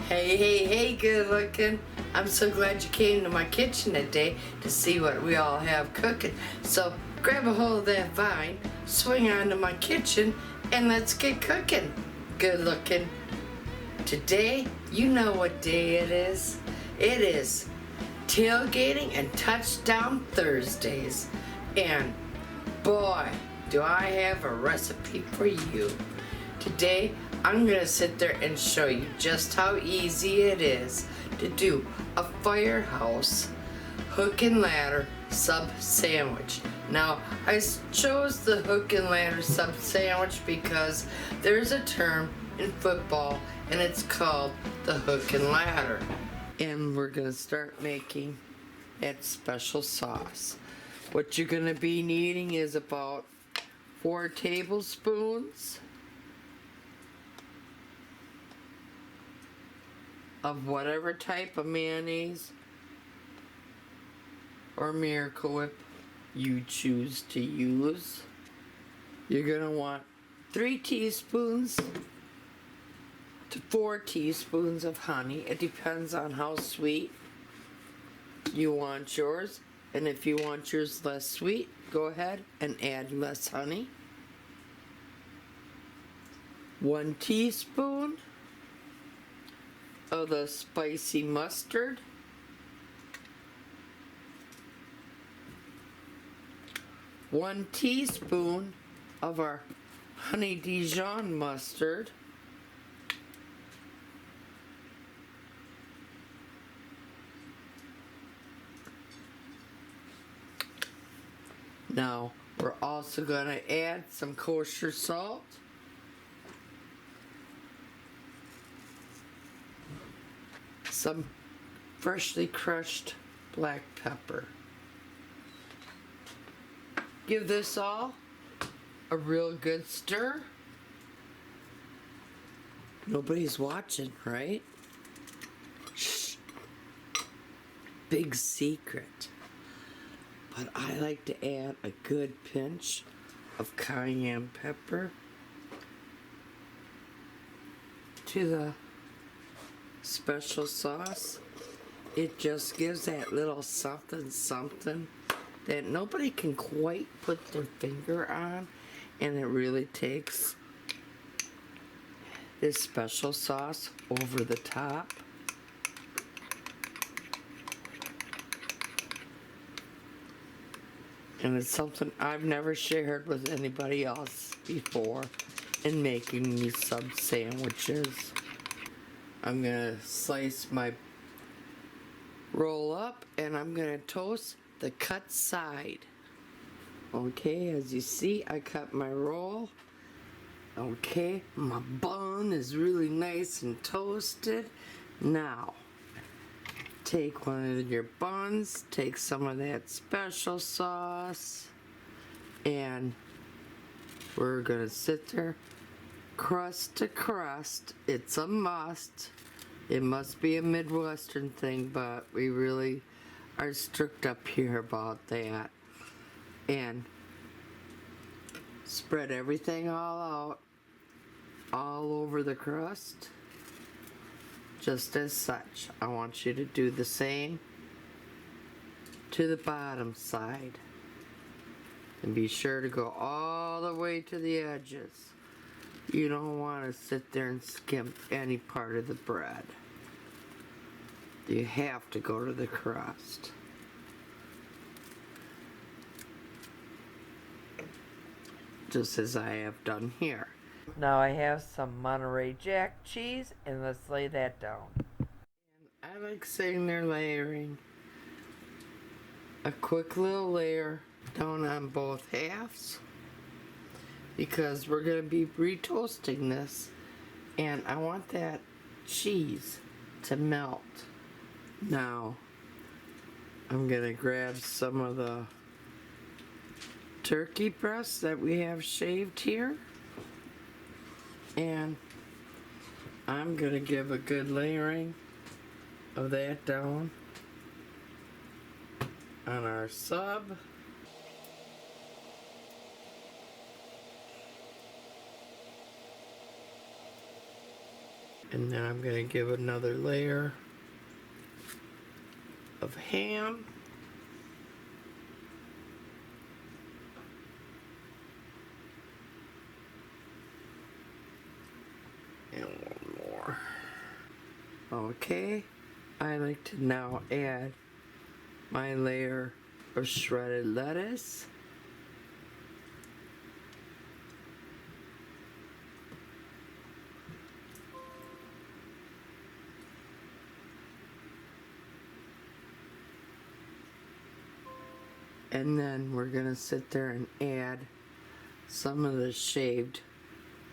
Hey, hey, hey, good looking. I'm so glad you came to my kitchen today to see what we all have cooking. So grab a hold of that vine, swing onto my kitchen, and let's get cooking. Good looking. Today, you know what day it is. It is Tailgating and Touchdown Thursdays. And boy, do I have a recipe for you. Today, I'm going to sit there and show you just how easy it is to do a Firehouse hook and ladder sub sandwich. Now, I chose the hook and ladder sub sandwich because there's a term in football and it's called the hook and ladder. And we're going to start making that special sauce. What you're going to be needing is about 4 tablespoons of whatever type of mayonnaise or Miracle Whip you choose to use. You're going to want 3 teaspoons to 4 teaspoons of honey. It depends on how sweet you want yours. And if you want yours less sweet, go ahead and add less honey. 1 teaspoon of the spicy mustard. 1 teaspoon of our honey Dijon mustard. Now, we're also going to add some kosher salt. Some freshly crushed black pepper. Give this all a real good stir. Nobody's watching, right? Shh. Big secret. But I like to add a good pinch of cayenne pepper to the special sauce. It just gives that little something something that nobody can quite put their finger on, and it really takes this special sauce over the top. And it's something I've never shared with anybody else before in making these sub sandwiches. I'm gonna slice my roll up and I'm gonna toast the cut side. Okay, as you see, I cut my roll. Okay, my bun is really nice and toasted. Now, take one of your buns, take some of that special sauce, and we're gonna sit there crust to crust. It's a must. It must be a Midwestern thing, but we really are strict up here about that. And spread everything all out, all over the crust. Just as such. I want you to do the same to the bottom side. And be sure to go all the way to the edges. You don't want to sit there and skimp any part of the bread. You have to go to the crust. Just as I have done here. Now I have some Monterey Jack cheese, and let's lay that down. And I like sitting there layering a quick little layer down on both halves, because we're going to be retoasting this, and I want that cheese to melt. Now, I'm going to grab some of the turkey breasts that we have shaved here, and I'm going to give a good layering of that down on our sub. And then I'm going to give another layer of ham. And one more. Okay, I like to now add my layer of shredded lettuce. And then we're gonna sit there and add some of the shaved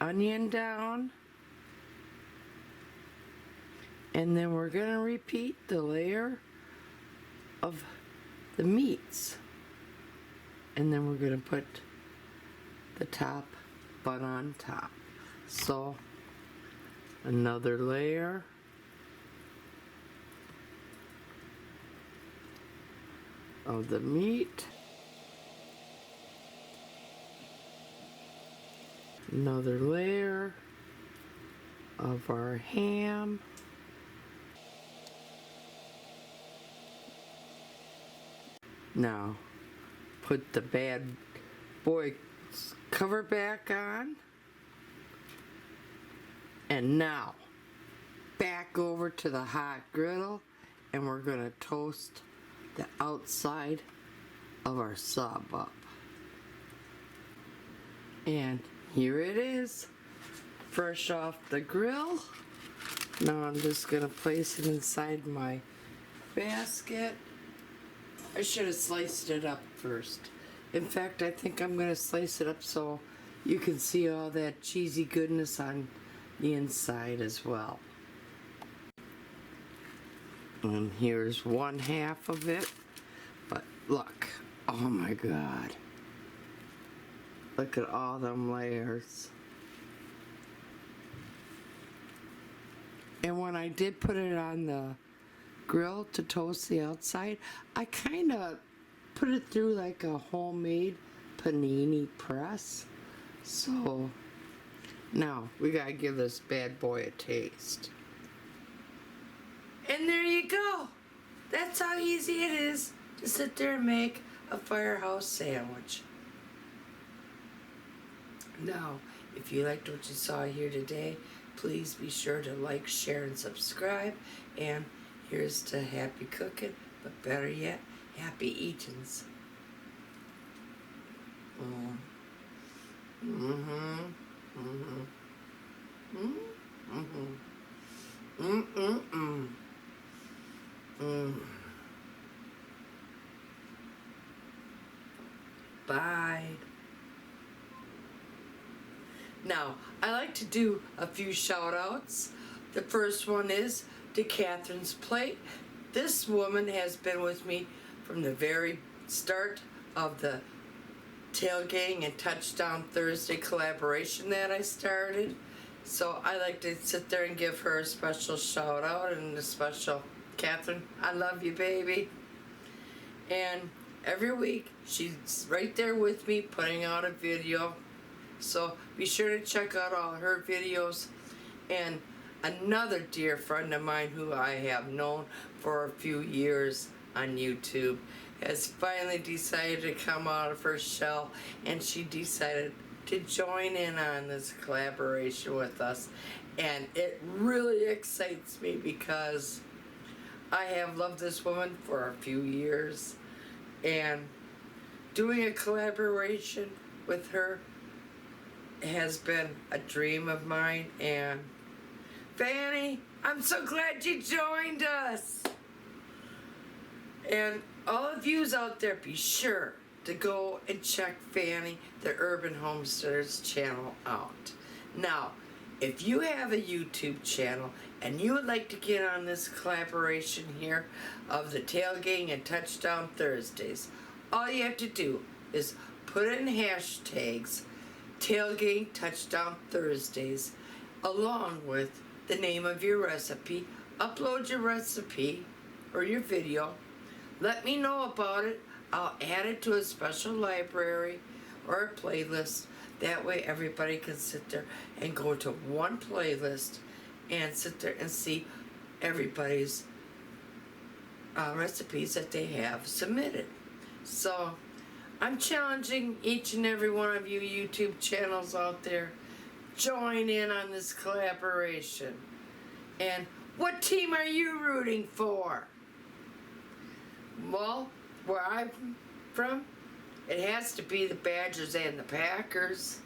onion down. And then we're gonna repeat the layer of the meats. And then we're gonna put the top bun on top. So another layer. Of the meat. Another layer of our ham. Now, put the bad boy cover back on. And now, back over to the hot griddle, and we're gonna toast the outside of our sub up. And here it is, fresh off the grill. Now I'm just gonna place it inside my basket. I should have sliced it up first. In fact, I think I'm gonna slice it up so you can see all that cheesy goodness on the inside as well. And here's one half of it. But look, oh my God. Look at all them layers. And when I did put it on the grill to toast the outside, I kind of put it through like a homemade panini press. So now we gotta give this bad boy a taste. And there you go. That's how easy it is to sit there and make a Firehouse sandwich. Now, if you liked what you saw here today, please be sure to like, share, and subscribe. And here's to happy cooking, but better yet, happy eatings. Bye. Now, I like to do a few shout outs. The first one is to Catherine's Plate. This woman has been with me from the very start of the Tailgating and Touchdown Thursday collaboration that I started. So I like to sit there and give her a special shout out and a special, Catherine, I love you, baby. And every week she's right there with me putting out a video. So be sure to check out all her videos. And another dear friend of mine who I have known for a few years on YouTube has finally decided to come out of her shell, and she decided to join in on this collaboration with us. And it really excites me because I have loved this woman for a few years, and doing a collaboration with her has been a dream of mine. And Fanny, I'm so glad you joined us. And all of yous out there, be sure to go and check Fanny, the Urban Homesteaders channel out. Now, if you have a YouTube channel and you would like to get on this collaboration here of the Tailgating and Touchdown Thursdays, all you have to do is put in hashtags Tailgating Touchdown Thursdays along with the name of your recipe. Upload your recipe or your video. Let me know about it. I'll add it to a special library or a playlist. That way everybody can sit there and go to one playlist and sit there and see everybody's recipes that they have submitted. So I'm challenging each and every one of you YouTube channels out there, join in on this collaboration. And what team are you rooting for? Well, where I'm from, it has to be the Badgers and the Packers.